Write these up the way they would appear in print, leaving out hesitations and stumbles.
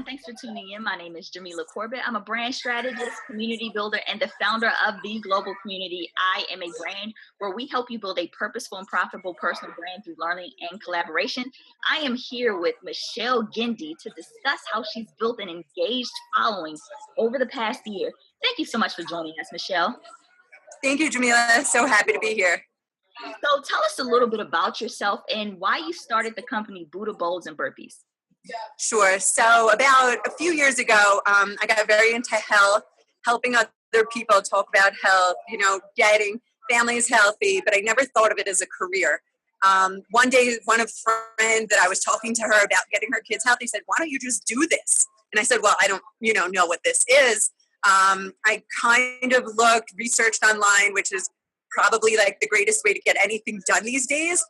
everyone. Thanks for tuning in. My name is Jamila Corbett. I'm a brand strategist, community builder, and the founder of the global community I Am a Brand, where we help you build a purposeful and profitable personal brand through learning and collaboration. I am here with Michelle Gindi to discuss how she's built an engaged following over the past year. Thank you so much for joining us, Michelle. Thank you, Jamila. So happy to be here. So tell us a little bit about yourself and why you started the company Buddha Bowls and Burpees. Sure. So about a few years ago, I got very into health, helping other people talk about health, getting families healthy, but I never thought of it as a career. One day, one of friend that I was talking to her about getting her kids healthy said, "Why don't you just do this?" And I said, "Well, I don't, know what this is." I kind of researched online, which is probably like the greatest way to get anything done these days.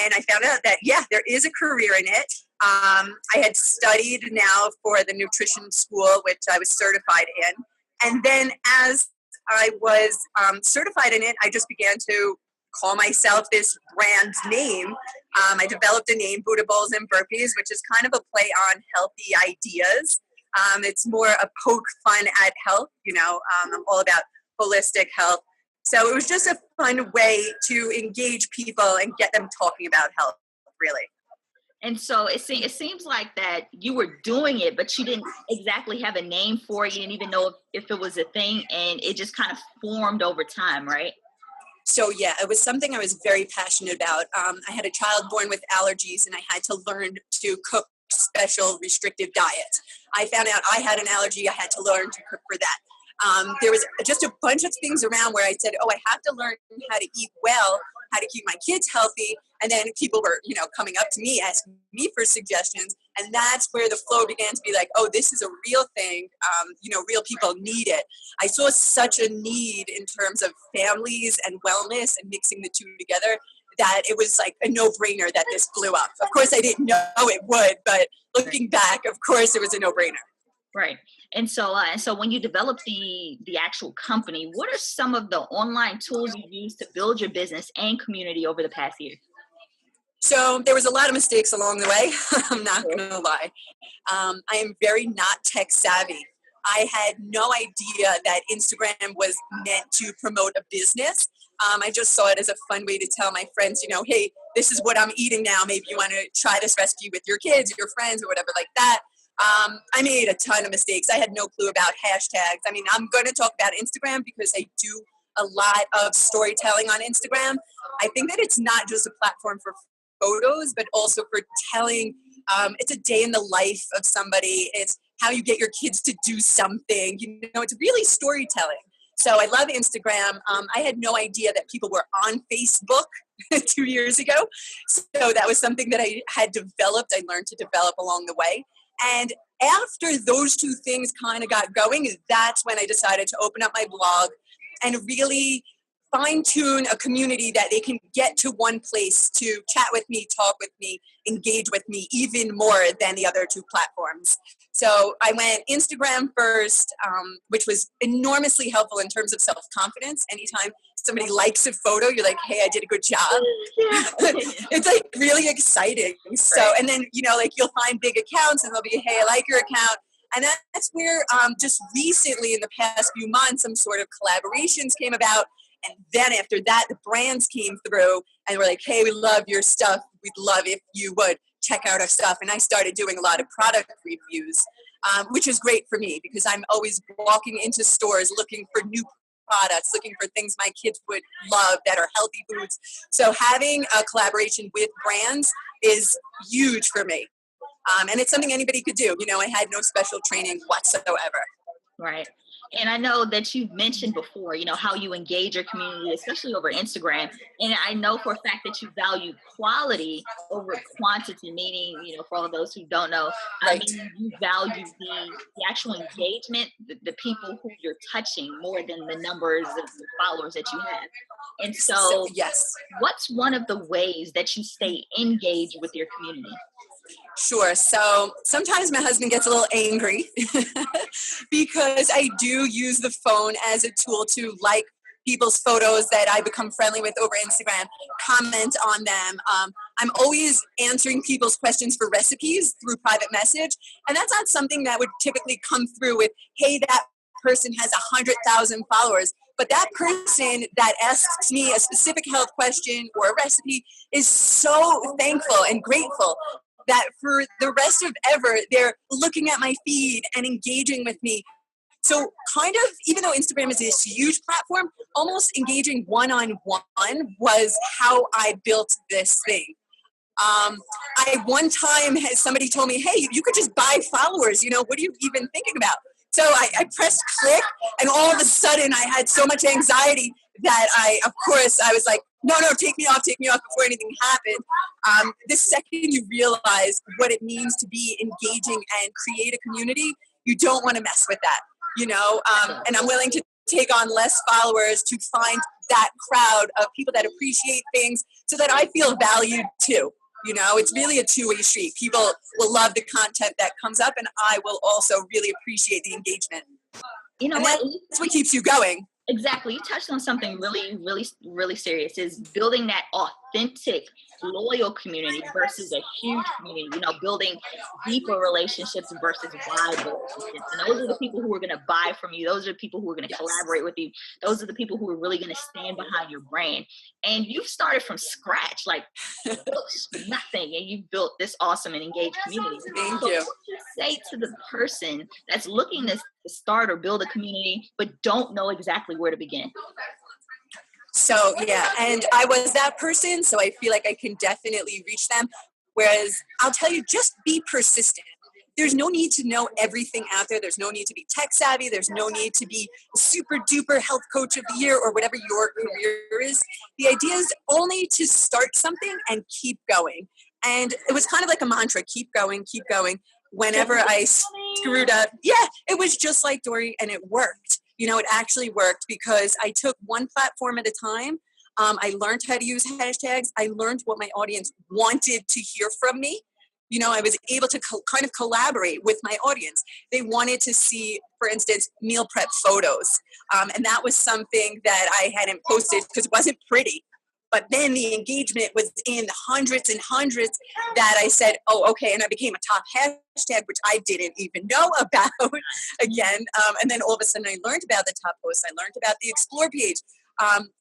And I found out that, there is a career in it. I had studied now for the nutrition school, which I was certified in. And then as I was certified in it, I just began to call myself this brand name. I developed a name, Buddha Bowls and Burpees, which is kind of a play on healthy ideas. It's more a poke fun at health. I'm all about holistic health. So it was just a fun way to engage people and get them talking about health, really. And so it seems like that you were doing it, but you didn't exactly have a name for it. You didn't even know if it was a thing, and it just kind of formed over time, right? So it was something I was very passionate about. I had a child born with allergies, and I had to learn to cook special restrictive diets. I found out I had an allergy. I had to learn to cook for that. There was just a bunch of things around where I said, I have to learn how to eat well, how to keep my kids healthy. And then people were, coming up to me, asking me for suggestions. And that's where the flow began to be like, this is a real thing. Real people need it. I saw such a need in terms of families and wellness and mixing the two together that it was like a no-brainer that this blew up. Of course, I didn't know it would, but looking back, of course, it was a no-brainer. Right. And so when you develop the actual company, what are some of the online tools you use to build your business and community over the past year? So there was a lot of mistakes along the way. I'm not going to lie. I am very not tech savvy. I had no idea that Instagram was meant to promote a business. I just saw it as a fun way to tell my friends, hey, this is what I'm eating now. Maybe you want to try this recipe with your kids or your friends or whatever like that. I made a ton of mistakes. I had no clue about hashtags. I mean, I'm going to talk about Instagram because I do a lot of storytelling on Instagram. I think that it's not just a platform for photos, but also for telling. It's a day in the life of somebody. It's how you get your kids to do something. It's really storytelling. So I love Instagram. I had no idea that people were on Facebook 2 years ago. So that was something that I had developed. I learned to develop along the way. And after those two things kind of got going, that's when I decided to open up my blog and really fine-tune a community that they can get to one place to chat with me, talk with me, engage with me even more than the other two platforms. So I went Instagram first, which was enormously helpful in terms of self-confidence. Anytime somebody likes a photo, you're like, hey, I did a good job. It's like really exciting. So, and then, you'll find big accounts and they'll be, hey, I like your account. And that's where just recently in the past few months, some sort of collaborations came about. And then after that, the brands came through and were like, hey, we love your stuff. We'd love if you would check out our stuff. And I started doing a lot of product reviews, which is great for me because I'm always walking into stores looking for new products, looking for things my kids would love that are healthy foods. So having a collaboration with brands is huge for me. And it's something anybody could do. I had no special training whatsoever. Right. And I know that you've mentioned before, how you engage your community, especially over Instagram. And I know for a fact that you value quality over quantity, meaning, for all of those who don't know, right. I mean, you value the actual engagement, the people who you're touching more than the numbers of the followers that you have. And so yes, what's one of the ways that you stay engaged with your community? Sure. So sometimes my husband gets a little angry because I do use the phone as a tool to like people's photos that I become friendly with over Instagram, comment on them. I'm always answering people's questions for recipes through private message. And that's not something that would typically come through with, hey, that person has 100,000 followers. But that person that asks me a specific health question or a recipe is so thankful and grateful that for the rest of ever, they're looking at my feed and engaging with me. So kind of, even though Instagram is this huge platform, almost engaging one-on-one was how I built this thing. I one time had somebody told me, hey, you could just buy followers, what are you even thinking about? So I pressed click, and all of a sudden I had so much anxiety that I was like, no, take me off before anything happened. The second you realize what it means to be engaging and create a community, you don't want to mess with that, and I'm willing to take on less followers to find that crowd of people that appreciate things so that I feel valued too. It's really a two-way street. People will love the content that comes up, and I will also really appreciate the engagement. You know and what? That's what keeps you going. Exactly. You touched on something really, really, really serious, is building that authentic, loyal community versus a huge community, building deeper relationships versus wide relationships. And those are the people who are going to buy from you. Those are the people who are going to collaborate with you. Those are the people who are really going to stand behind your brand. And you've started from scratch, like nothing, and you've built this awesome and engaged community. Thank you. What would you say to the person that's looking to start or build a community but don't know exactly where to begin? So, yeah, and I was that person, so I feel like I can definitely reach them. Whereas I'll tell you, just be persistent. There's no need to know everything out there. There's no need to be tech savvy. There's no need to be super duper health coach of the year or whatever your career is. The idea is only to start something and keep going. And it was kind of like a mantra, keep going, keep going. Whenever I screwed up, it was just like Dory, and it worked. It actually worked because I took one platform at a time. I learned how to use hashtags. I learned what my audience wanted to hear from me. I was able to kind of collaborate with my audience. They wanted to see, for instance, meal prep photos. And that was something that I hadn't posted because it wasn't pretty. But then the engagement was in the hundreds and hundreds that I said, oh, okay. And I became a top hashtag, which I didn't even know about again. And then all of a sudden I learned about the top posts. I learned about the explore page.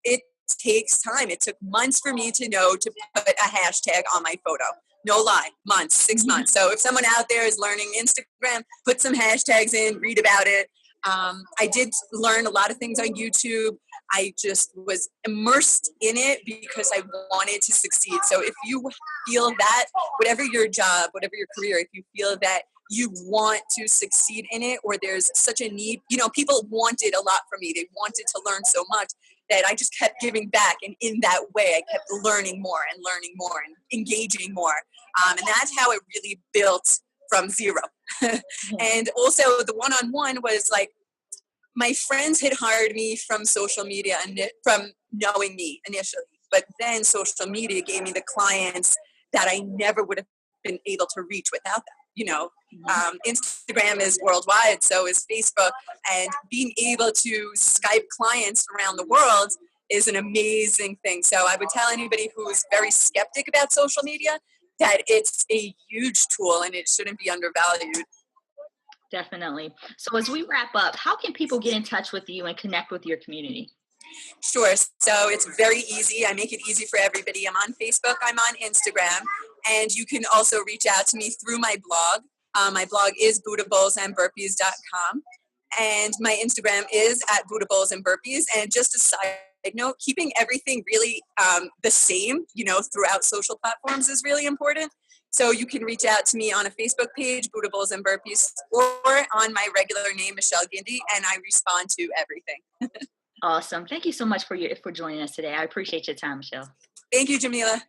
It takes time. It took months for me to know to put a hashtag on my photo. No lie, months, 6 months. So if someone out there is learning Instagram, put some hashtags in, read about it. I did learn a lot of things on YouTube. I just was immersed in it because I wanted to succeed. So if you feel that, whatever your job, whatever your career, if you feel that you want to succeed in it, or there's such a need, people wanted a lot from me. They wanted to learn so much that I just kept giving back. And in that way, I kept learning more and engaging more. And that's how it really built from zero. And also the one-on-one was like, my friends had hired me from social media and from knowing me initially, but then social media gave me the clients that I never would have been able to reach without them. Instagram is worldwide, so is Facebook, and being able to Skype clients around the world is an amazing thing. So I would tell anybody who's very skeptic about social media that it's a huge tool and it shouldn't be undervalued. Definitely. So as we wrap up, how can people get in touch with you and connect with your community? Sure. So it's very easy. I make it easy for everybody. I'm on Facebook. I'm on Instagram. And you can also reach out to me through my blog. My blog is buddhabowlsandburpees.com. And my Instagram is at buddhabowlsandburpees. And just a side note, keeping everything really the same, throughout social platforms is really important. So you can reach out to me on a Facebook page, Buddha Bowls and Burpees, or on my regular name, Michelle Gindi, and I respond to everything. Awesome. Thank you so much for joining us today. I appreciate your time, Michelle. Thank you, Jamila.